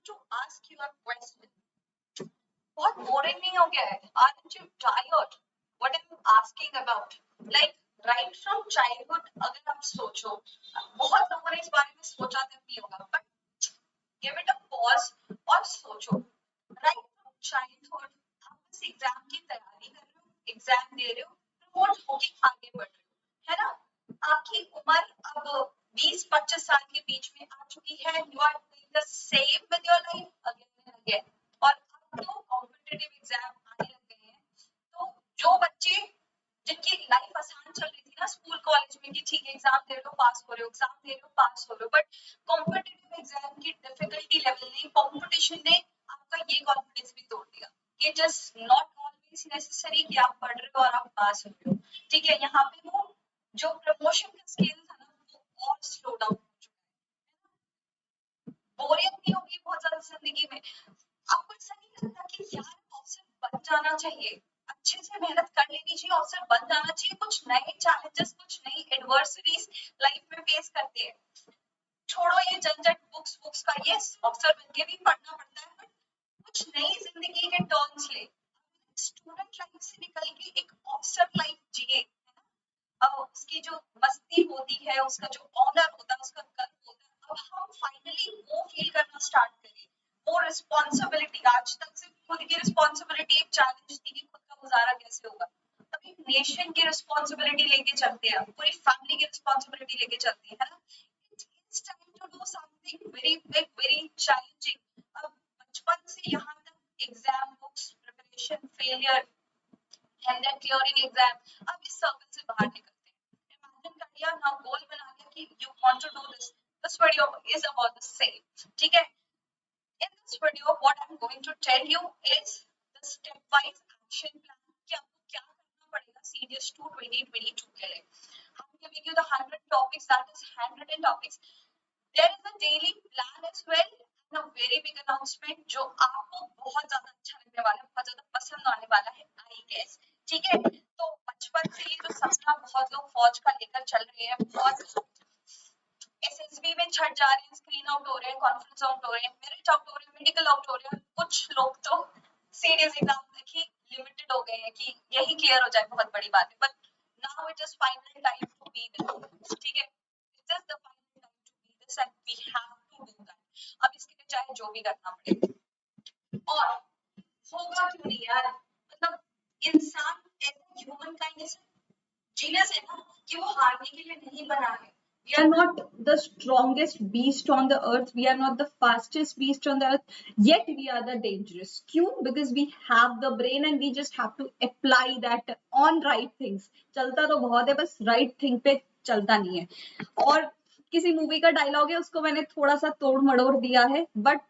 to ask you a question. बहुत boring नहीं हो गया है? Aren't you tired? What am I asking about? Like right from childhood अगर आप सोचो, बहुत लोगों ने इस बारे में सोचा तक नहीं होगा, but give it a pause और सोचो. Right from childhood आप बस एग्जाम की तैयारी कर रहे हो, एग्जाम दे रहे हो, प्रमोट होके आगे बढ़ रहे हो, है ना? आपकी उम्र अब 20-25 साल के बीच में आ चुकी है. You are doing the same with your life again and again. और अब तो कॉम्पिटिटिव एग्जाम आने लग गए हैं, तो जो बच्चे जिनकी लाइफ आसान चल रही थी ना स्कूल कॉलेज में कि ठीक है एग्जाम दे लो पास हो रहे हो, एग्जाम दे लो पास हो रहे हो, बट कॉम्पिटिटिव एग्जाम की डिफिकल्टी लेवल ने, कंपटीशन ने आपका ये कॉन्फिडेंस भी तोड़ दिया कि जस्ट नॉट ऑलवेज नेसेसरी कि आप पढ़ रहे हो और आप पास हो रहे हो. ठीक है, यहाँ पे वो जो प्रमोशन का स्केल था ना वो और स्लो डाउन हो चुका है. बोरियत नहीं होगी बहुत ज्यादा जिंदगी में? आपको ऐसा नहीं लगता कि यार अफसर बन जाना चाहिए, अच्छे से मेहनत कर लेनी चाहिए, अफसर बन जाना चाहिए, कुछ नए चैलेंजेस, कुछ नई एडवर्सिटीज लाइफ में फेस करते हैं. छोड़ो ये झंझट बुक्स का, ये अफसर बन के भी पढ़ना पड़ता है, बट कुछ नई जिंदगी के टर्न्स ले. स्टूडेंट लाइफ से निकल के एक अफसर लाइफ जिए, उसकी जो मस्ती होती है, उसका जो ऑनर होता है, उसका गर्व होता है, अब हम फाइनली वो फील करना स्टार्ट करें. वो रिस्पॉन्सिबिलिटी, आज तक सिर्फ खुद की रिस्पॉन्सिबिलिटी एक चैलेंज थी कि खुद का गुजारा कैसे होगा, अब एक नेशन की रिस्पॉन्सिबिलिटी लेके चलते हैं, पूरी फैमिली की रिस्पॉन्सिबिलिटी लेके चलते हैं, है ना? It's time to do something very big, very challenging. अब बचपन से यहाँ तक exam, books, preparation, failure and then clearing exam, अब इस सर्कल से बाहर निकलते हैं. इमेजिन कर लिया ना, गोल बना लिया कि you want to do this. This video is about the same. ठीक है, in this video what I'm going to tell you is the step wise action plan कि आपको क्या करना पड़ेगा CDS 2 2022 के लिए. I'm giving you the 100 topics, that is handwritten topics. There is a daily plan as well and a very big announcement जो आपको बहुत ज्यादा अच्छा लगने वाला है, बहुत ज्यादा पसंद आने वाला है, I guess. ठीक है, तो बचपन से ये जो सपना बहुत लोग फौज का लेकर चल रहे हैं, बहुत एसएसबी में छट जा रहे हैं, स्क्रीन आउट हो रहे हैं, कॉन्फ्रेंस आउट हो रहे हैं, मेरिट आउट हो रहे हैं, मेडिकल आउट हो रहे हैं, कुछ लोग तो सीरियस एग्जाम तक ही लिमिटेड हो गए हैं कि यही क्लियर हो जाए, बहुत बड़ी बात है. But now it is final time to be this. ठीक है, it is the final time to be this and we have to do that. अब इसके लिए चाहे जो भी करना पड़े. और होगा क्यों नहीं यार, मतलब इंसान ऐसा ह्यूमन काइंड जीनस है ना कि वो हारने के लिए नहीं बना है. We are not the strongest beast on the earth. We are not the fastest beast on the earth. Yet we are the dangerous. क्यों? Because we have the brain and we just have to apply that on right things. चलता तो बहुत है, बस right thing पे चलता नहीं है. और किसी मूवी का डायलॉग है, उसको मैंने थोड़ा सा तोड़ मड़ोड़ दिया है, बट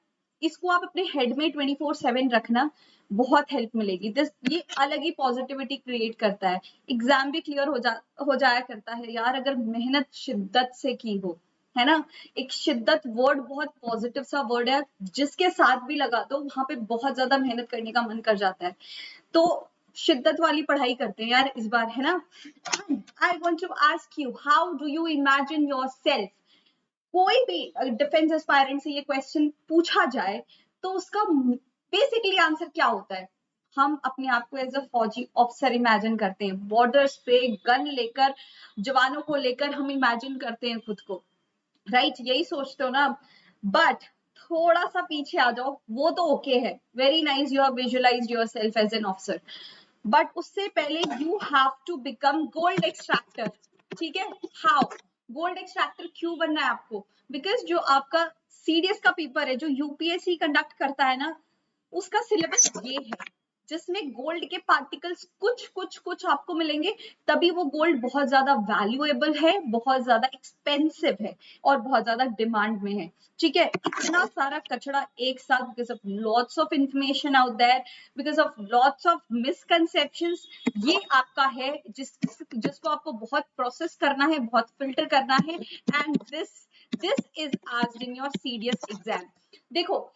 इसको आप अपने हेड में 24/7 रखना, बहुत हेल्प मिलेगी. ये अलग ही पॉजिटिविटी क्रिएट करता है. एग्जाम भी क्लियर हो जाया करता है यार अगर मेहनत शिद्दत से की हो, है ना? एक शिद्दत वर्ड बहुत पॉजिटिव सा वर्ड है, जिसके साथ भी लगा दो वहां पे बहुत ज्यादा मेहनत करने का मन कर जाता है. तो शिद्दत वाली पढ़ाई करते हैं यार इस बार, है ना? I want to ask you, how do you imagine yourself? कोई भी डिफेंस एस्पायरेंट से ये क्वेश्चन पूछा जाए तो उसका बेसिकली आंसर क्या होता है? हम अपने आप को एज अ फौजी ऑफिसर इमेजिन करते हैं, बॉर्डर्स पे गन लेकर, जवानों को लेकर हम इमेजिन करते हैं खुद को, राइट? यही सोचते हो ना? बट थोड़ा सा पीछे आ जाओ, वो तो ओके है, very nice, you have visualised yourself as an officer, but उससे पहले you have to become gold extractor. ठीक है, हाउ? गोल्ड एक्सट्रैक्टर क्यों बनना है आपको? बिकॉज जो आपका सीडीएस का पेपर है, जो यूपीएससी कंडक्ट करता है ना, उसका सिलेबस ये है जिसमें गोल्ड के पार्टिकल्स कुछ आपको मिलेंगे, तभी वो गोल्ड बहुत ज्यादा वैल्यूएबल है, बहुत ज्यादा एक्सपेंसिव है और बहुत ज्यादा डिमांड में है. ठीक है, इतना सारा कचरा एक साथ, because of lots of information out there, because of lots of misconceptions, ये आपका है जिसको आपको बहुत प्रोसेस करना है, बहुत फिल्टर करना है, and this is asked in your CDS exam. देखो,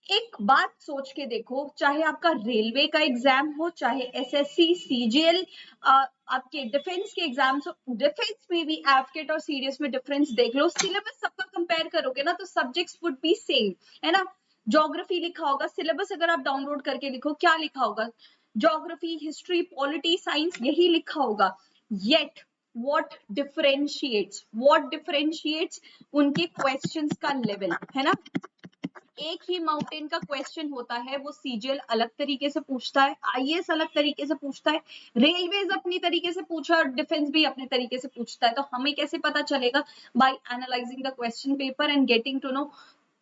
एक बात सोच के देखो, चाहे आपका रेलवे का एग्जाम हो, चाहे एसएससी, सीजीएल, आपके डिफेंस के एग्जाम्स हो, डिफेंस में भी एफकेट और सीडीएस में डिफरेंस देख लो, सिलेबस सबका कंपेयर करोगे ना तो सब्जेक्ट्स वुड बी सेम, है ना? ज्योग्राफी लिखा होगा, सिलेबस अगर आप डाउनलोड करके लिखो क्या लिखा होगा, ज्योग्राफी, हिस्ट्री, पॉलिटी, साइंस, यही लिखा होगा। येट व्हाट डिफरेंशिएट्स उनके क्वेश्चंस का लेवल, है ना। एक ही माउंटेन का क्वेश्चन होता है, वो सीजीएल अलग तरीके से पूछता है, आईएएस अलग तरीके से पूछता है, रेलवेज अपनी तरीके से पूछा, डिफेंस भी अपने तरीके से पूछता है। तो हमें कैसे पता चलेगा? By analysing the question paper and getting to know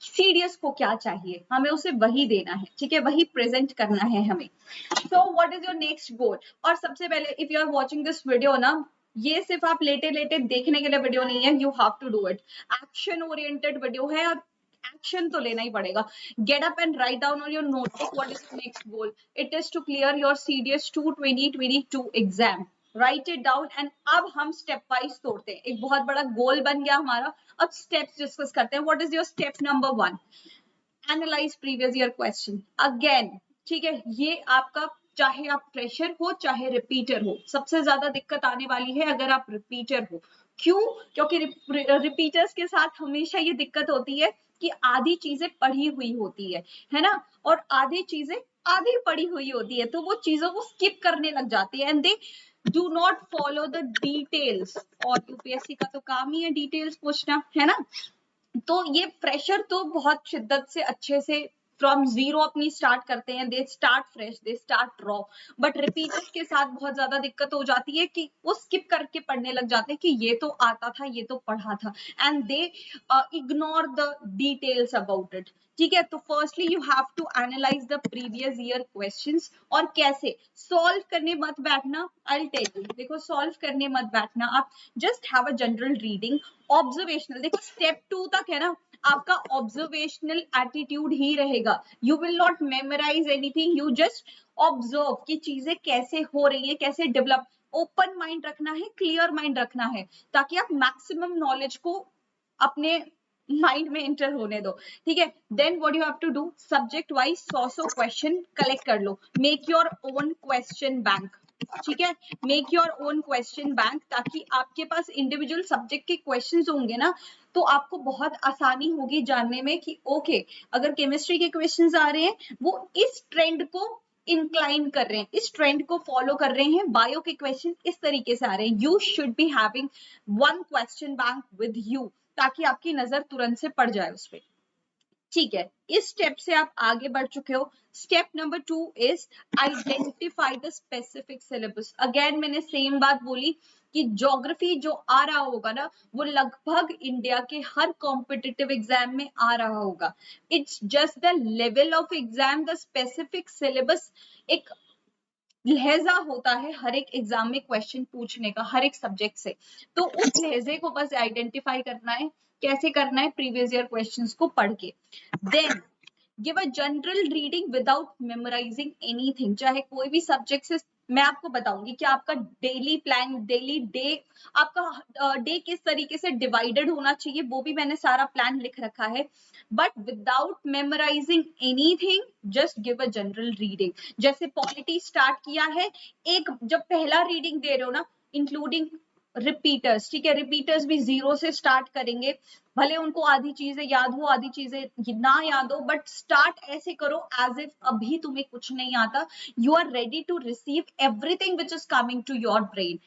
CDS को क्या चाहिए, हमें उसे वही देना है, ठीक है, वही प्रेजेंट करना है हमें। So what is your next goal? और सबसे पहले if you are watching this video ना, ये सिर्फ आप लेटे लेटे देखने के लिए वीडियो नहीं है, you have to do it. Action oriented video है और एक्शन तो लेना ही पड़ेगा। Get up and write down on your notebook what is your next goal. It is to clear your CDS 2 2022 exam. Write it down and अब हम step wise तोड़ते हैं। एक बहुत बड़ा गोल बन गया हमारा, अब स्टेप्स डिस्कस करते हैं। What is your step number 1? Analyse previous year question again, ठीक है। ये आपका, चाहे आप फ्रेशर हो चाहे रिपीटर हो, सबसे ज्यादा दिक्कत आने वाली है अगर आप रिपीटर हो। क्यों? क्योंकि रिपीटर्स के साथ हमेशा ये दिक्कत होती है कि आधी चीजें पढ़ी हुई होती है ना, और आधी चीजें आधी पढ़ी हुई होती है, तो वो चीजों को स्किप करने लग जाती है and they do not follow the details. और यूपीएससी का तो काम ही है डिटेल्स पूछना, है ना। तो ये फ्रेशर तो बहुत शिद्दत से अच्छे से फ्रॉम जीरो अपनी स्टार्ट करते हैं, they start fresh, they start raw. But repeaters के साथ बहुत ज्यादा दिक्कत हो जाती है कि वो स्किप करके पढ़ने लग जाते हैं कि ये तो आता था, ये तो पढ़ा था, and they ignore the details about it. ठीक है, तो firstly you have to analyse the previous year questions. और कैसे सॉल्व करने मत बैठना, आई विल टेल यू। देखो, सॉल्व करने मत बैठना, आप just have a general reading, observational. देखो स्टेप 2 तक है ना, आपका ऑब्जर्वेशनल एटीट्यूड ही रहेगा। You will not memorise anything, you just observe कि चीजें कैसे हो रही है, कैसे डेवलप। ओपन माइंड रखना है, क्लियर माइंड रखना है, ताकि आप मैक्सिमम नॉलेज को अपने माइंड में एंटर होने दो। ठीक है, then what you have to do, subject wise 100 question collect कर लो, make your own question bank. ठीक है, make your own question bank, ताकि आपके पास इंडिविजुअल सब्जेक्ट के क्वेश्चंस होंगे ना, तो आपको बहुत आसानी होगी जानने में कि ओके, अगर केमिस्ट्री के क्वेश्चंस आ रहे हैं वो इस ट्रेंड को इंक्लाइन कर रहे हैं, इस ट्रेंड को फॉलो कर रहे हैं, बायो के क्वेश्चन इस तरीके से आ रहे हैं। You should be having one question bank with you, ताकि आपकी नजर तुरंत से पड़ जाए उस पर। ठीक है, इस स्टेप से आप आगे बढ़ चुके हो। Step number 2 is identify the specific syllabus. Again मैंने सेम बात बोली कि ज्योग्राफी जो आ रहा होगा ना, वो लगभग इंडिया के हर कॉम्पिटिटिव एग्जाम में आ रहा होगा। It's just the level of exam, the specific syllabus एक लहजा होता है हर एक एग्जाम में क्वेश्चन पूछने का, हर एक सब्जेक्ट से। तो उस लहजे को बस आइडेंटिफाई करना है। कैसे करना है? प्रीवियस ईयर क्वेश्चंस को पढ़ के। Then give a general reading without memorising anything. चाहे कोई भी सब्जेक्ट से, मैं आपको बताऊंगी कि आपका डेली प्लान, डेली डे, आपका डे किस तरीके से डिवाइडेड होना चाहिए, वो भी मैंने सारा प्लान लिख रखा है। But without memorising anything, just give a general reading. जैसे पॉलिटी स्टार्ट किया है, एक जब पहला रीडिंग दे रहे हो ना, इंक्लूडिंग रिपीटर्स, ठीक है, रिपीटर्स भी जीरो से स्टार्ट करेंगे। भले उनको आधी चीजें याद हो, आधी चीजें ना याद हो, बट स्टार्ट ऐसे करो एज इफ अभी तुम्हें कुछ नहीं आता। You are ready to receive everything which is coming to your brain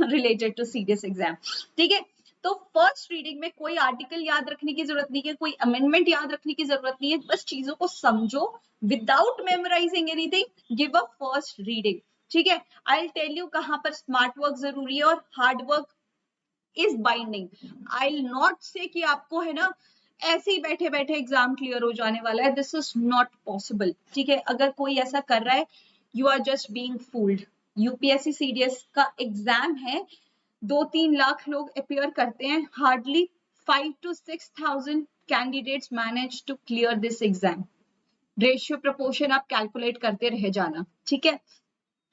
related to serious exam. ठीक है, तो फर्स्ट रीडिंग में कोई आर्टिकल याद रखने की जरूरत नहीं है, कोई अमेंडमेंट याद रखने की जरूरत नहीं है, बस चीजों को समझो without memorising anything. Give a first reading. ठीक है, आई विल टेल यू कहां पर स्मार्ट वर्क जरूरी है और hard work is binding. I will not से कि आपको है ना ऐसे ही बैठे बैठे एग्जाम क्लियर हो जाने वाला है, दिस इज नॉट पॉसिबल। ठीक है, अगर कोई ऐसा कर रहा है, you are just being fooled. UPSC CDS का एग्जाम है, 2-3 लाख लोग अपियर करते हैं, hardly 5 to 6,000 candidates manage to clear this exam. Ratio proportion आप कैलकुलेट करते रह जाना। ठीक है,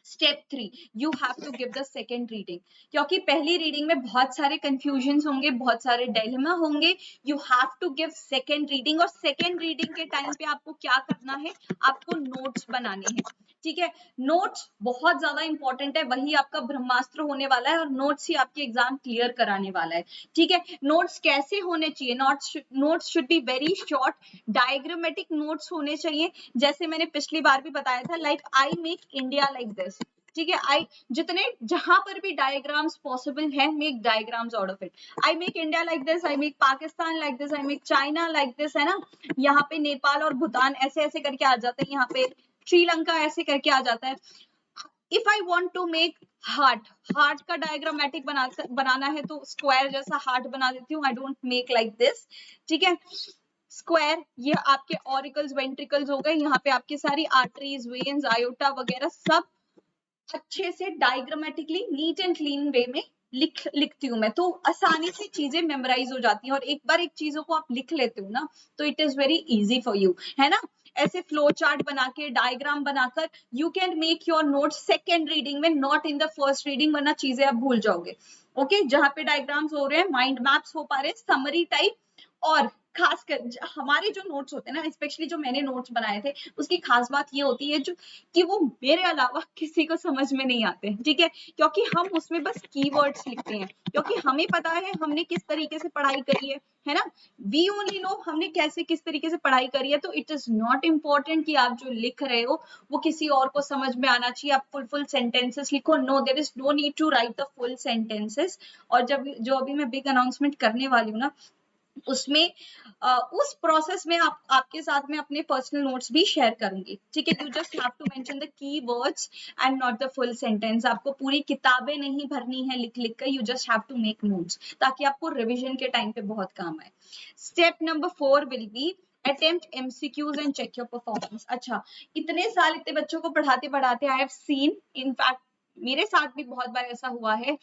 step 3, you have to give the second reading, क्योंकि पहली रीडिंग में बहुत सारे कंफ्यूजन होंगे, बहुत सारे डायलेमा होंगे. You have to give second reading, और सेकेंड रीडिंग के टाइम पे आपको क्या करना है, आपको नोट्स बनाने हैं. ठीक है, नोट्स बहुत ज्यादा इंपॉर्टेंट है, वही आपका ब्रह्मास्त्र होने वाला है, और नोट्स ही आपके एग्जाम क्लियर कराने वाला है. ठीक है, नोट्स कैसे होने चाहिए, notes should be very short, diagrammatic notes होने चाहिए. जैसे मैंने पिछली बार भी बताया था, like I make India like this. ठीक है, आई जितने जहां पर भी डायग्राम्स पॉसिबल है, make diagrams out of it. I make India like this, I make Pakistan like this, I make China like this, है ना. यहाँ पे नेपाल और भूटान ऐसे ऐसे करके आ जाते हैं, यहाँ पे श्रीलंका ऐसे करके आ जाता है. If I want to make heart का डायग्रामेटिक बनाना है तो स्क्वायर जैसा हार्ट बना देती हूँ. I don't make like this. ठीक है, स्क्वायर, ये आपके ऑरिकल्स वेंट्रिकल्स हो गए, यहाँ पे आपकी सारी आर्टरीज, वेन्स, आयोटा वगैरह सब अच्छे से डायग्रामेटिकली नीट एंड क्लीन वे में लिखती हूँ मैं, तो आसानी से चीजें मेमोराइज हो जाती हैं. और एक बार एक चीजों को आप लिख लेते हो ना, तो it is very easy for you, है ना. ऐसे फ्लो चार्ट बना के, डायग्राम बनाकर you can make your notes second reading में, not in the first reading, वरना चीजें आप भूल जाओगे. ओके, जहां पे डायग्राम्स हो रहे हैं, माइंड मैप्स हो पा रहे हैं, समरी टाइप. और खासकर हमारे जो नोट्स होते हैं ना, स्पेशली जो मैंने नोट्स बनाए थे, उसकी खास बात ये होती है जो कि वो मेरे अलावा किसी को समझ में नहीं आते. ठीक है, क्योंकि हम उसमें बस कीवर्ड्स लिखते हैं, क्योंकि हमें पता है हमने किस तरीके से पढ़ाई करी है ना. वी ओनली नो हमने कैसे किस तरीके से पढ़ाई करी है. तो इट इज नॉट इम्पोर्टेंट कि आप जो लिख रहे हो वो किसी और को समझ में आना चाहिए. आप फुल सेंटेंसेस लिखो. No, there is no need to write the full sentences. और जब जो अभी मैं बिग अनाउंसमेंट करने वाली हूँ ना, उसमें उस प्रोसेस में आपके साथ में अपने पर्सनल नोट्स भी शेयर करूंगी. ठीक है, you just have to mention the key words and not the full sentence. आपको पूरी किताबें नहीं भरनी है लिख लिख कर. You just have to make notes, ताकि आपको रिविजन के टाइम पे बहुत काम आए. Step number 4 will be attempt MCQs and check your performance. अच्छा, इतने साल इतने बच्चों को पढ़ाते पढ़ाते आई हैव सीन, इनफैक्ट मेरे साथ भी बहुत बार ऐसा हुआ है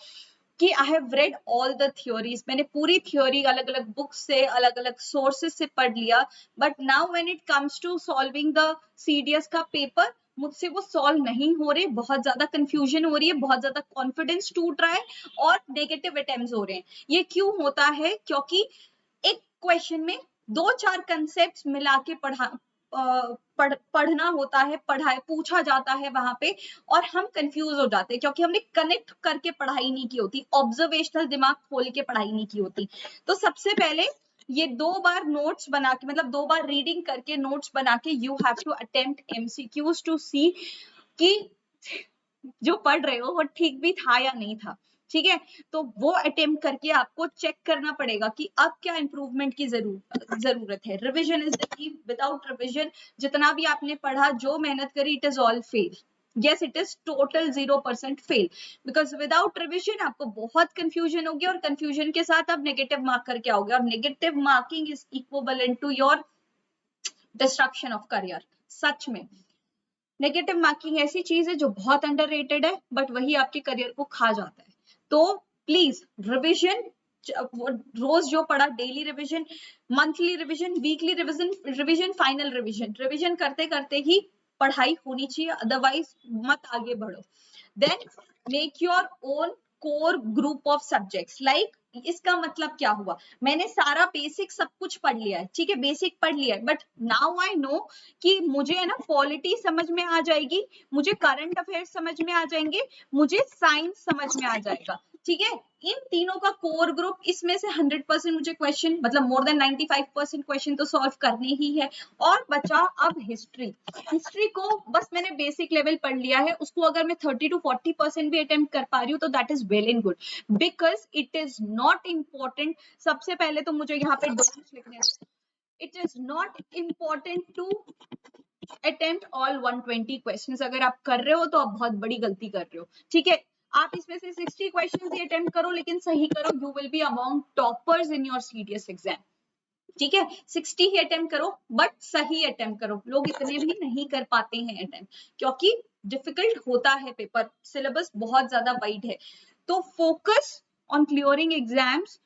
कि I have read all the theories. मैंने पूरी थ्योरी अलग अलग बुक्स से, अलग अलग सोर्सेस से पढ़ लिया. But now when it comes to solving the CDS का पेपर, मुझसे वो सॉल्व नहीं हो रहे. बहुत ज्यादा कंफ्यूजन हो रही है, बहुत ज्यादा कॉन्फिडेंस टूट रहा है, और नेगेटिव अटेम्प्ट्स हो रहे हैं. ये क्यों होता है? क्योंकि एक क्वेश्चन में 2-4 कंसेप्ट मिला के पढ़ना होता है, पूछा जाता है वहां पे, और हम कंफ्यूज हो जाते हैं क्योंकि हमने कनेक्ट करके पढ़ाई नहीं की होती, ऑब्जर्वेशनल दिमाग खोल के पढ़ाई नहीं की होती. तो सबसे पहले ये 2 बार नोट्स बना के, मतलब 2 बार रीडिंग करके नोट्स बना के, you have to attempt MCQs to see कि जो पढ़ रहे हो वो ठीक भी था या नहीं था. ठीक है, तो वो अटेम्प्ट करके आपको चेक करना पड़ेगा कि अब क्या इंप्रूवमेंट की जरूरत है. Revision is the key. Without revision जितना भी आपने पढ़ा, जो मेहनत करी, it is all fail. yes, it is total 0% fail, because without revision आपको बहुत confusion होगी, और confusion के साथ आप negative mark करके आओगे, और negative marking is equivalent to your destruction of career. सच में नेगेटिव मार्किंग ऐसी चीज है जो बहुत अंडररेटेड है, बट वही आपके करियर को खा जाता है. तो प्लीज रिविजन, रोज जो पढ़ा, daily revision, monthly revision, weekly revision, final revision करते करते ही पढ़ाई होनी चाहिए, अदरवाइज मत आगे बढ़ो. Then make your own core group of subjects. Like इसका मतलब क्या हुआ? मैंने सारा बेसिक सब कुछ पढ़ लिया है. ठीक है, बेसिक पढ़ लिया है, बट नाउ आई नो कि मुझे है ना पॉलिटी समझ में आ जाएगी, मुझे करंट अफेयर्स समझ में आ जाएंगे, मुझे साइंस समझ में आ जाएगा. ठीक है, इन तीनों का कोर ग्रुप, इसमें से 100% मुझे क्वेश्चन, मतलब मोर देन 95% क्वेश्चन तो सॉल्व करने ही है. और बचा अब हिस्ट्री को बस मैंने बेसिक लेवल पढ़ लिया है, उसको अगर मैं 30 to 40% भी अटेम्प्ट कर पा रही हूँ तो that is well and good, because it is not important. सबसे पहले तो मुझे यहाँ पे डोंट्स लिखने हैं. It is not important to attempt all 120 questions. अगर आप कर रहे हो तो आप बहुत बड़ी गलती कर रहे हो. ठीक है, आप इसमें से 60 क्वेश्चंस ही अटेम्प्ट करो, लेकिन सही करो. You will be among toppers in your CDS exam. ठीक है, 60 ही अटेम्प्ट करो, बट सही अटेम्प्ट करो. लोग इतने भी नहीं कर पाते हैं अटेम्प्ट, क्योंकि डिफिकल्ट होता है पेपर, सिलेबस बहुत ज्यादा वाइड है. तो focus on clearing exams,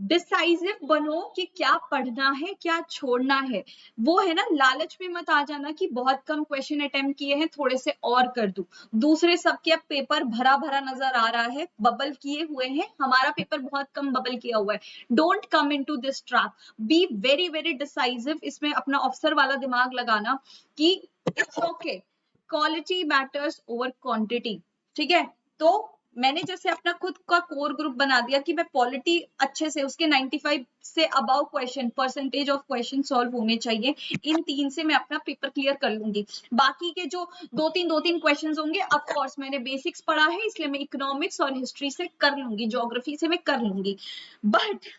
decisive बनो कि क्या पढ़ना है क्या छोड़ना है। वो है ना, लालच में मत आ जाना कि बहुत कम क्वेश्चन अटेम्प्ट किए हैं, थोड़े से और कर दूं। दूसरे सबके अब पेपर भरा भरा नजर आ रहा है, बबल किए हुए हैं, हमारा पेपर बहुत कम बबल किया हुआ है। Don't come into this trap, be very very decisive. इसमें अपना ऑफिसर वाला दिमाग लगाना कि it's okay, quality matters over quantity. ठीक है, तो मैंने जैसे अपना खुद का कोर ग्रुप बना दिया कि मैं पॉलिटी अच्छे से, उसके 95 से above question, percentage of question solve होने चाहिए, इन 3 से मैं अपना पेपर क्लियर कर लूंगी। बाकी के जो दो तीन क्वेश्चंस होंगे, ऑफ कोर्स मैंने बेसिक्स पढ़ा है इसलिए मैं इकोनॉमिक्स और हिस्ट्री से कर लूंगी, ज्योग्राफी से मैं कर लूंगी। बट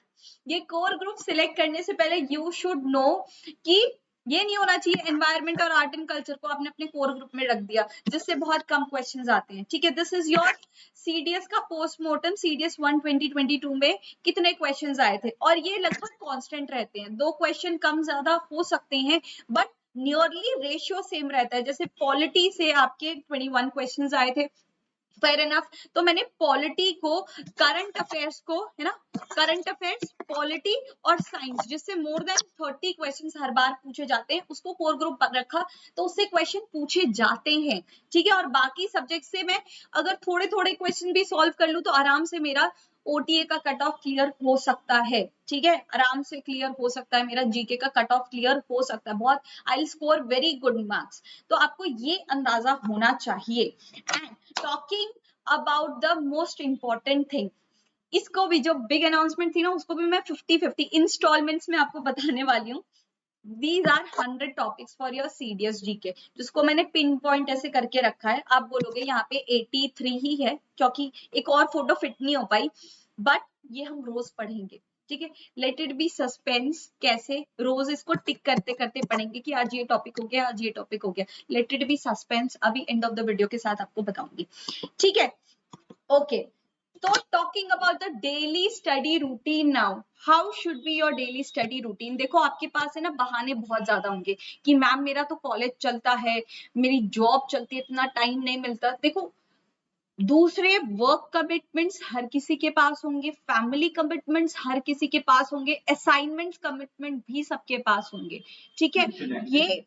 ये कोर ग्रुप सिलेक्ट करने से पहले यू शुड नो कि ये नहीं होना चाहिए एनवायरमेंट और आर्ट एंड कल्चर को आपने अपने कोर ग्रुप में रख दिया, जिससे बहुत कम क्वेश्चंस आते हैं। ठीक है, दिस इज योर सीडीएस का पोस्टमार्टम। सीडीएस 1 2022 में कितने क्वेश्चंस आए थे, और ये लगभग कांस्टेंट रहते हैं, 2 क्वेश्चन कम ज्यादा हो सकते हैं बट नियरली रेशियो सेम रहता है। जैसे पॉलिटी से आपके 21 क्वेश्चंस आए थे, फेयर इनफ। तो मैंने पॉलिटी को, करंट अफेयर्स को, है ना, करंट अफेयर्स, पॉलिटी और साइंस, जिससे मोर देन 30 क्वेश्चंस हर बार पूछे जाते हैं, उसको कोर ग्रुप रखा तो उससे क्वेश्चन पूछे जाते हैं। ठीक है, और बाकी सब्जेक्ट से मैं अगर थोड़े थोड़े क्वेश्चन भी सॉल्व कर लूं तो आराम से मेरा ओटीए का कट ऑफ क्लियर हो सकता है। ठीक है, आराम से क्लियर हो सकता है, मेरा जीके का कट ऑफ क्लियर हो सकता है, बहुत I will score very good marks. तो आपको ये अंदाजा होना चाहिए। And talking about the most important thing, इसको भी, जो बिग अनाउंसमेंट थी ना, उसको भी मैं 50-50 इंस्टॉलमेंट्स में आपको बताने वाली हूँ। These are 100 topics for your CDS GK, जिसको मैंने पिन पॉइंट ऐसे करके रखा है। आप बोलोगे यहाँ पे 83 ही है क्योंकि एक और फोटो फिट नहीं हो पाई, बट ये हम रोज पढ़ेंगे। ठीक है, लेट इट बी सस्पेंस, कैसे रोज इसको टिक करते करते पढ़ेंगे कि आज ये टॉपिक हो गया, आज ये टॉपिक हो गया। लेट इट बी सस्पेंस, अभी एंड ऑफ द वीडियो के साथ आपको बताऊंगी। ठीक है, ओके। तो talking about the daily study routine now, how should be your daily study routine. देखो आपके पास है ना बहाने बहुत ज्यादा होंगे कि मैम मेरा तो कॉलेज चलता है, मेरी जॉब चलती है, इतना टाइम नहीं मिलता। देखो, दूसरे वर्क कमिटमेंट्स हर किसी के पास होंगे, फैमिली कमिटमेंट्स हर किसी के पास होंगे, असाइनमेंट्स कमिटमेंट भी सबके पास होंगे। ठीक है, ये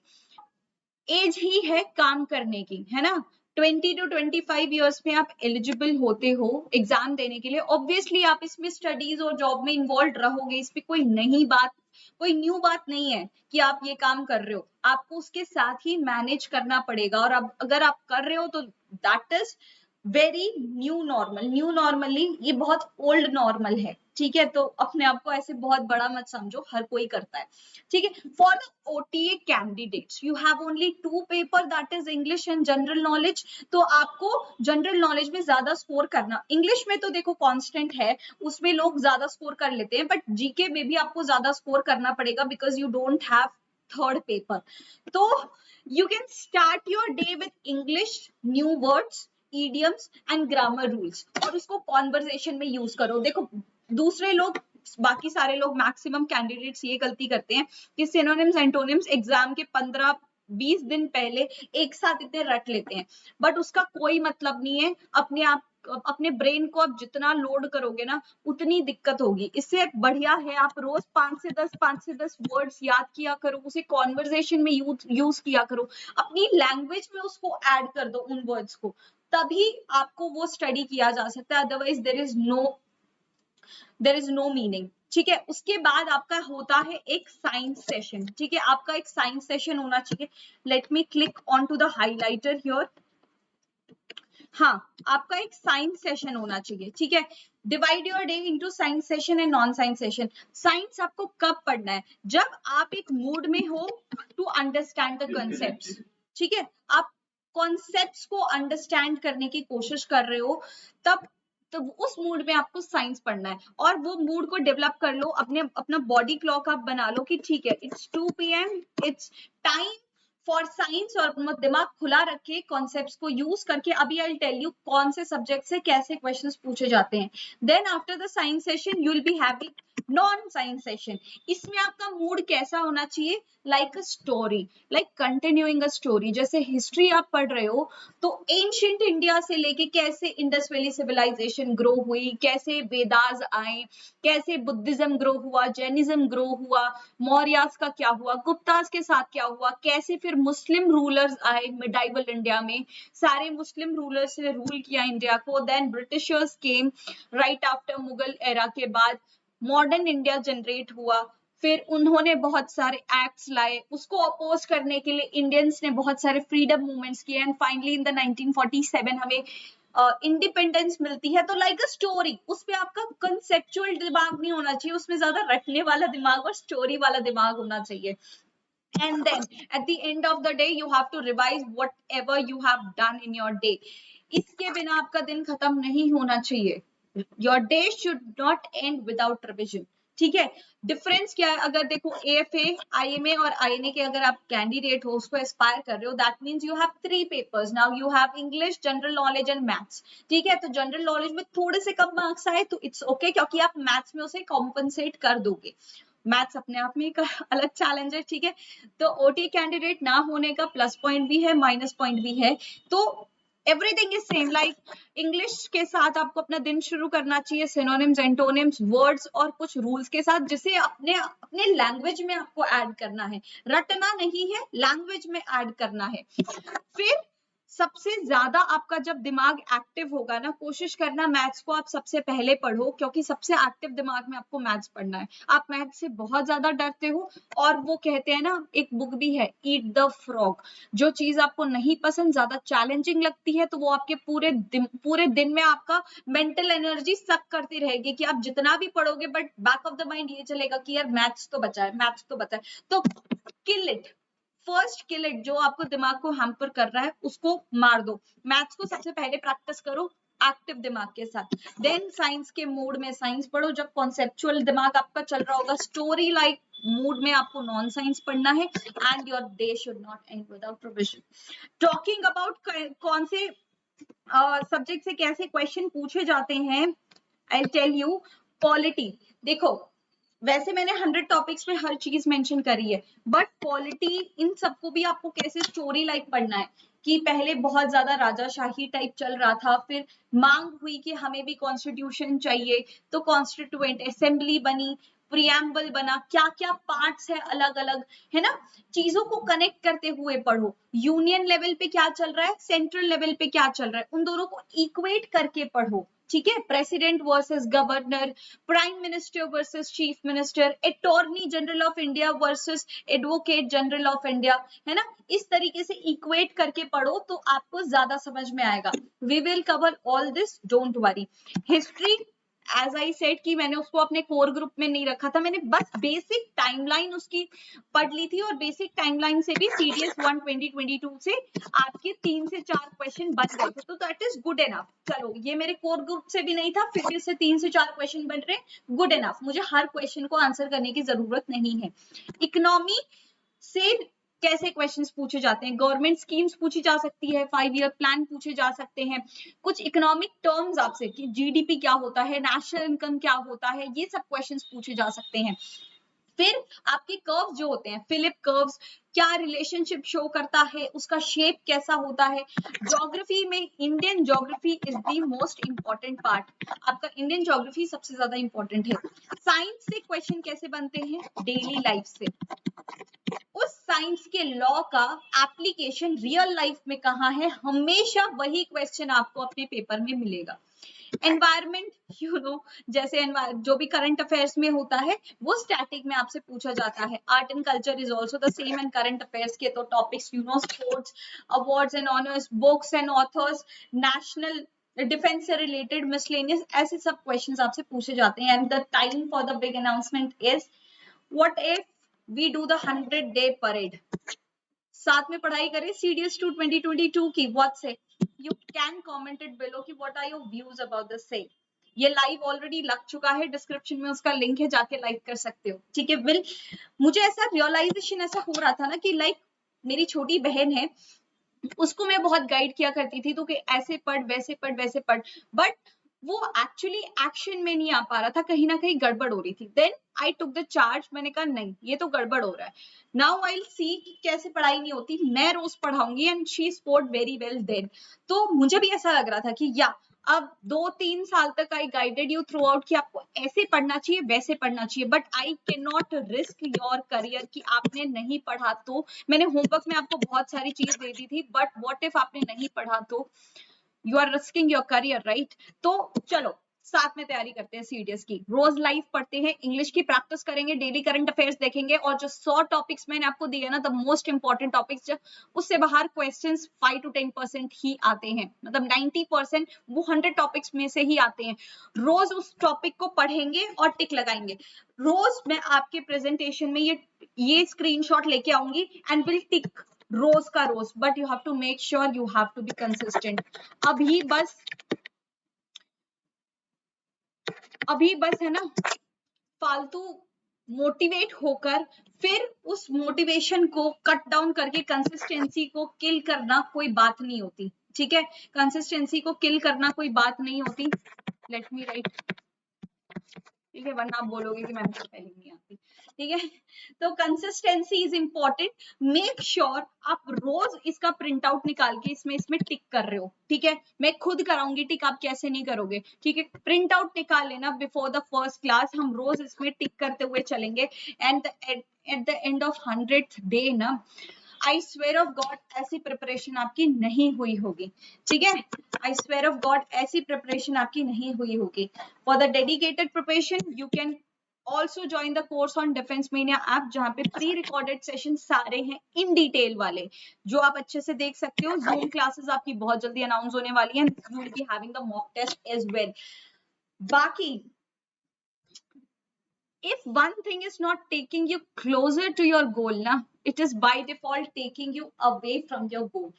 एज ही है काम करने की, है ना। 20 to 25 ईयर्स में आप एलिजिबल होते हो एग्जाम देने के लिए। ऑब्वियसली आप इसमें स्टडीज और जॉब में इन्वॉल्व रहोगे, इस पे कोई नई बात, कोई न्यू बात नहीं है कि आप ये काम कर रहे हो, आपको उसके साथ ही मैनेज करना पड़ेगा। और अब अगर आप कर रहे हो तो that is very new normal. New normally ये बहुत ओल्ड नॉर्मल है। ठीक है, तो अपने आप को ऐसे बहुत बड़ा मत समझो, हर कोई करता है। ठीक है, for the OTA candidates you have only 2 paper, that is English and general knowledge. तो आपको जनरल नॉलेज में ज्यादा स्कोर करना, इंग्लिश में तो देखो कांस्टेंट है, उसमें लोग ज्यादा स्कोर कर लेते हैं, बट जीके में भी आपको ज्यादा स्कोर करना पड़ेगा because you don't have third paper. तो you can start your day with English, new words, idioms and grammar rules, और उसको कॉन्वर्सेशन में यूज करो। देखो दूसरे लोग, बाकी सारे लोग, मैक्सिमम कैंडिडेट्स ये गलती करते हैं कि सिनोनिम्स एंटोनिम्स एग्जाम के 15-20 दिन पहले एक साथ इतने रट लेते हैं, बट उसका कोई मतलब नहीं है। अपने ब्रेन को आप जितना लोड करोगे ना उतनी दिक्कत होगी। इससे बढ़िया है आप रोज 5 से 10 वर्ड्स याद किया करो, उसे कॉन्वर्सेशन में यूज किया करो, अपनी लैंग्वेज में उसको ऐड कर दो उन वर्ड्स को, तभी आपको वो स्टडी किया जा सकता है। Otherwise there is no meaning. ठीक है, उसके बाद आपका होता है एक साइंस सेशन। ठीक है, आपका एक साइंस सेशन होना चाहिए। Let me click on to the highlighter here. हाँ, आपका एक साइंस सेशन होना चाहिए। ठीक है, divide your day into science session and non science session. Science आपको कब पढ़ना है? जब आप एक मूड में हो टू अंडरस्टैंड द कॉन्सेप्ट्स। ठीक है, आप कॉन्सेप्ट्स को अंडरस्टैंड करने की कोशिश कर रहे हो, तब तो उस मूड में आपको साइंस पढ़ना है। और वो मूड को डेवलप कर लो, अपना बॉडी क्लॉक आप बना लो कि ठीक है, it's 2 PM, it's time for science, और दिमाग खुला रखे कॉन्सेप्ट्स को यूज करके। अभी आई टेल यू कौन से सब्जेक्ट से कैसे क्वेश्चंस पूछे जाते हैं। Then after the science session you will be having non science session. इसमें आपका मूड कैसा होना चाहिए? Like a story, like continuing a story. जैसे हिस्ट्री आप पढ़ रहे हो तो एंशिएंट इंडिया से लेके कैसे इंडस वैली सिविलाइजेशन ग्रो हुई, कैसे वेदास आए, कैसे बुद्धिज्म ग्रो हुआ, जैनिज्म ग्रो हुआ, मौर्यास का क्या हुआ, गुप्तास के साथ क्या हुआ, कैसे फिर मुस्लिम रूलर्स आए मिडाइवल इंडिया में, सारे मुस्लिम रूलर्स ने रूल किया इंडिया को। Then Britishers came right after Mughal era के बाद, मॉडर्न इंडिया जनरेट हुआ, फिर उन्होंने बहुत सारे एक्ट्स लाए, उसको अपोज करने के लिए इंडियंस ने बहुत सारे फ्रीडम मूवमेंट्स किए, एंड फाइनली इन द 1947 हमें इंडिपेंडेंस मिलती है। तो लाइक अ स्टोरी, उस पे आपका कंसेप्चुअल दिमाग नहीं होना चाहिए, उसमें ज्यादा रटने वाला दिमाग और स्टोरी वाला दिमाग होना चाहिए। And then at the end of the day you have to revise whatever you have done in your day. इसके बिना आपका दिन खत्म नहीं होना चाहिए। Your day should not end without revision. ठीक है, डिफरेंस क्या है? अगर देखो AFA, IMA और INA के अगर आप कैंडिडेट हो, उसको एस्पायर कर रहे हो, that means you have 3 papers. Now you have English, general knowledge and maths. ठीक है, तो जनरल नॉलेज में थोड़े से कम मार्क्स आए तो इट्स ओके, क्योंकि आप मैथ्स में उसे कॉम्पनसेट कर दोगे। मैथ्स अपने आप में एक अलग चैलेंज है। ठीक है, तो ओटी कैंडिडेट ना होने का प्लस पॉइंट भी है, माइनस पॉइंट भी है। तो everything is same. Like English के साथ आपको अपना दिन शुरू करना चाहिए सिनोनिम्स, एंटोनिम्स, वर्ड्स और कुछ रूल्स के साथ, जिसे अपने अपने लैंग्वेज में आपको ऐड करना है। रटना नहीं है, लैंग्वेज में ऐड करना है। फिर सबसे ज्यादा आपका जब दिमाग एक्टिव होगा ना, कोशिश करना मैथ्स को आप सबसे पहले पढ़ो, क्योंकि सबसे एक्टिव दिमाग में आपको मैथ्स पढ़ना है। आप मैथ्स से बहुत ज्यादा डरते हो, और वो कहते हैं ना, एक बुक भी है ईट द फ्रॉग, जो चीज आपको नहीं पसंद, ज्यादा चैलेंजिंग लगती है, तो वो आपके पूरे दिन में आपका मेंटल एनर्जी सक करती रहेगी कि आप जितना भी पढ़ोगे, but back of the mind ये चलेगा कि यार मैथ्स तो बचा है, मैथ्स तो बचा है। तो kill it, first kill it. जो आपको दिमाग को हैम्पर कर रहा है उसको मार दो। मैथ्स को सबसे पहले प्रैक्टिस करो एक्टिव दिमाग के साथ। देन साइंस के मूड में साइंस पढ़ो, जब कॉन्सेप्चुअल दिमाग आपका चल रहा होगा, स्टोरी लाइक मूड में आपको नॉन साइंस पढ़ना है। And your day should not and without revision. Talking about कौन से सब्जेक्ट से कैसे क्वेश्चन पूछे जाते हैं, आई टेल यू। पॉलिटी, देखो वैसे मैंने 100 टॉपिक्स में हर चीज मेंशन करी है, बट पॉलिटी इन सबको भी आपको कैसे स्टोरी लाइक पढ़ना है, कि पहले बहुत ज्यादा राजाशाही टाइप चल रहा था, फिर मांग हुई कि हमें भी कॉन्स्टिट्यूशन चाहिए, तो कॉन्स्टिट्यूएंट असेंबली बनी, प्रियम्बल बना, क्या क्या पार्ट्स है अलग अलग, है ना। चीजों को कनेक्ट करते हुए पढ़ो। यूनियन लेवल पे क्या चल रहा है, सेंट्रल लेवल पे क्या चल रहा है, उन दोनों को इक्वेट करके पढ़ो। ठीक है, president versus governor, prime minister versus chief minister, attorney general of India versus advocate general of India, है ना। इस तरीके से इक्वेट करके पढ़ो तो आपको ज्यादा समझ में आएगा। We will cover all this, don't worry. History, as I said कि मैंने उसको अपने कोर ग्रुप में नहीं रखा था, मैंने बस बेसिक टाइमलाइन उसकी पढ़ ली थी, और बेसिक टाइमलाइन से भी सीडीएस 1 2022 से आपके 3 से 4 क्वेश्चन बन गए थे, तो दैट इज गुड इनफ। चलो, ये मेरे कोर ग्रुप से भी नहीं था, फिर भी इससे 3 से 4 क्वेश्चन बन रहे, गुड इनफ। मुझे हर क्वेश्चन को आंसर करने की जरूरत नहीं है। इकोनॉमी से कैसे क्वेश्चंस पूछे जाते हैं, गवर्नमेंट स्कीम्स पूछी जा सकती है, 5 ईयर प्लान पूछे जा सकते हैं, कुछ इकोनॉमिक टर्म्स आपसे कि जीडीपी क्या होता है, नेशनल इनकम क्या होता है, ये सब क्वेश्चंस पूछे जा सकते हैं। फिर आपके कर्व्स जो होते हैं, फिलिप कर्व्स, क्या रिलेशनशिप शो करता है, उसका शेप कैसा होता है। ज्योग्राफी में Indian geography is the most important part, आपका इंडियन ज्योग्राफी सबसे ज्यादा इंपॉर्टेंट है। साइंस से क्वेश्चन कैसे बनते हैं, डेली लाइफ से। उस साइंस के लॉ का एप्लीकेशन रियल लाइफ में कहाँ है, हमेशा वही क्वेश्चन आपको अपने पेपर में मिलेगा। एनवायरमेंट, यू नो, जैसे जो भी करंट अफेयर्स में होता है वो स्टैटिक में आपसे पूछा जाता है। Art and culture is also the same, and current affairs के तो topics, you know, sports, awards and honours, books and authors, national defence से रिलेटेड मिसलेनियस, ऐसे सब क्वेश्चंस आपसे पूछे जाते हैं। And the time for the big announcement is what if we do the 100-day parade. साथ में पढ़ाई करें CDS 2 2022 की, व्हाट से, you can comment it below कि what are your views about the same. ये लाइव ऑलरेडी लग चुका है, डिस्क्रिप्शन में उसका लिंक है, जाके लाइक कर सकते हो। ठीक है, विल, मुझे ऐसा रियलाइजेशन ऐसा हो रहा था ना कि लाइक मेरी छोटी बहन है, उसको मैं बहुत गाइड किया करती थी तो कि ऐसे पढ़ वैसे पढ़ वैसे पढ़, बट वो एक्चुअली एक्शन में नहीं आ पा रहा था, कहीं ना कहीं गड़बड़ हो रही थी। Then I took the charge, मैंने कहा नहीं ये तो गड़बड़ हो रहा है, नाउ आई सी कि कैसे पढ़ाई नहीं होती, मैं रोज पढ़ाऊंगी and she support very well then. तो मुझे भी ऐसा लग रहा था कि या अब 2-3 साल तक आई गाइडेड यू थ्रू आउट कि आपको ऐसे पढ़ना चाहिए वैसे पढ़ना चाहिए, but I can not risk your career कि आपने नहीं पढ़ा तो। मैंने होमवर्क में आपको बहुत सारी चीज दे दी थी, बट व्हाट इफ आपने नहीं पढ़ा तो, you are risking your career right. तो चलो साथ में तैयारी करते हैं सीडीएस की, रोज लाइव पढ़ते हैं, इंग्लिश की प्रैक्टिस करेंगे, डेली करंट अफेयर्स देखेंगे, और जो 100 टॉपिक्स मैंने आपको दिए ना, द मोस्ट इंपॉर्टेंट टॉपिक्स, उससे बाहर क्वेश्चंस 5 to 10% ही आते हैं, मतलब 90% वो 100 टॉपिक्स में से ही आते हैं। रोज उस टॉपिक को पढ़ेंगे और टिक लगाएंगे। रोज मैं आपके प्रेजेंटेशन में ये स्क्रीनशॉट लेके आऊंगी एंड विल टिक रोज का रोज, but you have to make sure you have to be consistent. अभी बस है ना, फालतू मोटिवेट होकर फिर उस मोटिवेशन को कट डाउन करके कंसिस्टेंसी को किल करना कोई बात नहीं होती, ठीक है। कंसिस्टेंसी को किल करना कोई बात नहीं होती। लेट मी राइट, ठीक है, वरना आप बोलोगे कि मैम स्पेलिंग नहीं आती, ठीक है। तो consistency is important, make sure आप रोज इसका प्रिंट आउट निकाल के इसमें टिक कर रहे हो, ठीक है। मैं खुद कराऊंगी टिक, आप कैसे नहीं करोगे, ठीक है। प्रिंट आउट निकाल लेना बिफोर द फर्स्ट क्लास, हम रोज इसमें टिक करते हुए चलेंगे, and at the end of 100th day ना, आई स्वेयर ऑफ गॉड ऐसी प्रिपरेशन आपकी नहीं हुई होगी, ठीक है। आई स्वेयर ऑफ गॉड ऐसी प्रिपरेशन आपकी नहीं हुई होगी। For the dedicated preparation you can also join the course on defence mania app, जहाँ पे प्री रिकॉर्डेड सेशन सारे हैं इन डिटेल वाले, जो आप अच्छे से देख सकते हो। जूम क्लासेस आपकी बहुत जल्दी अनाउंस होने वाली है, you will be having the mock test as well. बाकी if one thing is not taking you closer to your goal na, it is by default taking you away from your goal।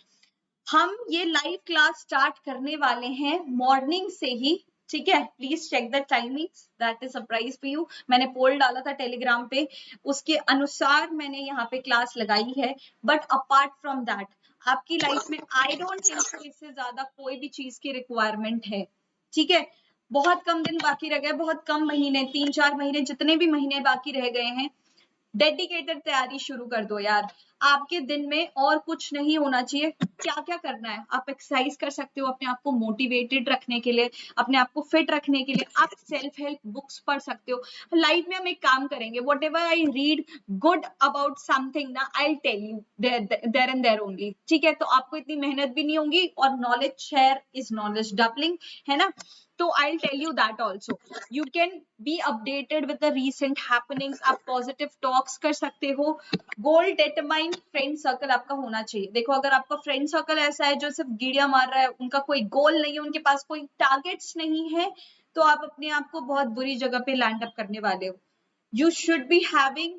हम ये live class start करने वाले हैं morning से ही, ठीक है। Please check the timings, that is surprise for you. मैंने पोल डाला था टेलीग्राम पे, उसके अनुसार मैंने यहाँ पे क्लास लगाई है। बट अपार्ट फ्रॉम दैट आपकी लाइफ में आई डोंट थिंक इससे ज्यादा कोई भी चीज की रिक्वायरमेंट है, ठीक है। बहुत कम दिन बाकी रह गए, बहुत कम महीने, 3-4 महीने, जितने भी महीने बाकी रह गए हैं, डेडिकेटेड तैयारी शुरू कर दो यार। आपके दिन में और कुछ नहीं होना चाहिए। क्या क्या करना है, आप एक्सरसाइज कर सकते हो अपने आप को मोटिवेटेड रखने के लिए, अपने आप को फिट रखने के लिए, आप सेल्फ हेल्प बुक्स पढ़ सकते हो। लाइफ में हम एक काम करेंगे, whatever I read good about something ना, I tell you there and there only, ठीक है। तो आपको इतनी मेहनत भी नहीं होगी, और knowledge share is knowledge doubling, है ना। तो I'll tell you that also. You can be updated with the recent happenings. आप positive talks कर सकते हो। Goal determine friend circle आपका होना चाहिए। देखो अगर आपका friend circle ऐसा है जो सिर्फ गिड़िया मार रहा है, उनका कोई goal नहीं है, उनके पास कोई targets नहीं है, तो आप अपने आप को बहुत बुरी जगह पे land up करने वाले हो। You should be having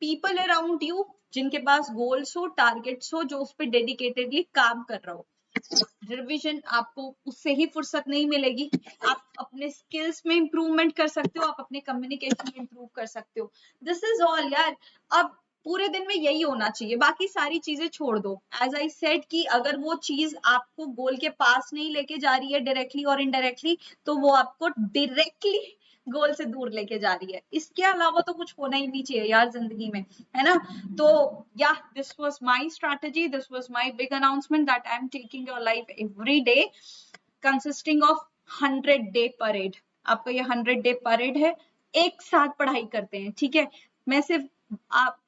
people around you जिनके पास goals हो, targets हो, जो उस पर dedicatedly काम कर रहा हो। रिविजन आपको उससे ही फुर्सत नहीं मिलेगी। आप अपने स्किल्स में इंप्रूवमेंट कर सकते हो, आप अपने कम्युनिकेशन में इंप्रूव कर सकते हो। दिस इज ऑल यार। अब पूरे दिन में यही होना चाहिए, बाकी सारी चीजें छोड़ दो। एज आई सेड कि अगर वो चीज आपको गोल के पास नहीं लेके जा रही है डायरेक्टली और इनडायरेक्टली, तो वो आपको डायरेक्टली गोल से दूर लेके जा रही है। इसके अलावा तो कुछ होना ही नहीं चाहिए यार जिंदगी में, है ना। तो या this was my strategy, this was my big announcement that I am taking your life every day consisting of 100 day parade. आपका ये 100 डे परेड है, एक साथ पढ़ाई करते हैं, ठीक है। मैं सिर्फ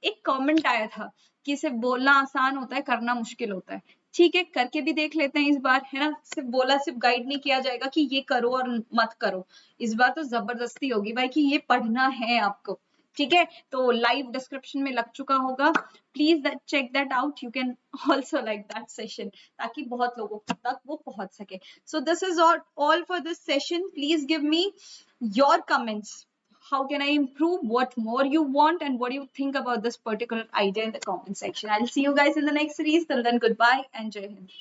एक कमेंट आया था कि सिर्फ बोलना आसान होता है, करना मुश्किल होता है। ठीक है, करके भी देख लेते हैं इस बार, है ना। सिर्फ बोला, सिर्फ गाइड नहीं किया जाएगा कि ये करो और मत करो। इस बार तो जबरदस्ती होगी भाई कि ये पढ़ना है आपको, ठीक है। तो लाइव डिस्क्रिप्शन में लग चुका होगा, please check that out. You can also like that session, ताकि बहुत लोगों तक वो पहुंच सके। So this is all for this session. Please give me your comments. How can I improve? What more you want, and what do you think about this particular idea in the comment section? I'll see you guys in the next series. Till then, goodbye and Jai Hind.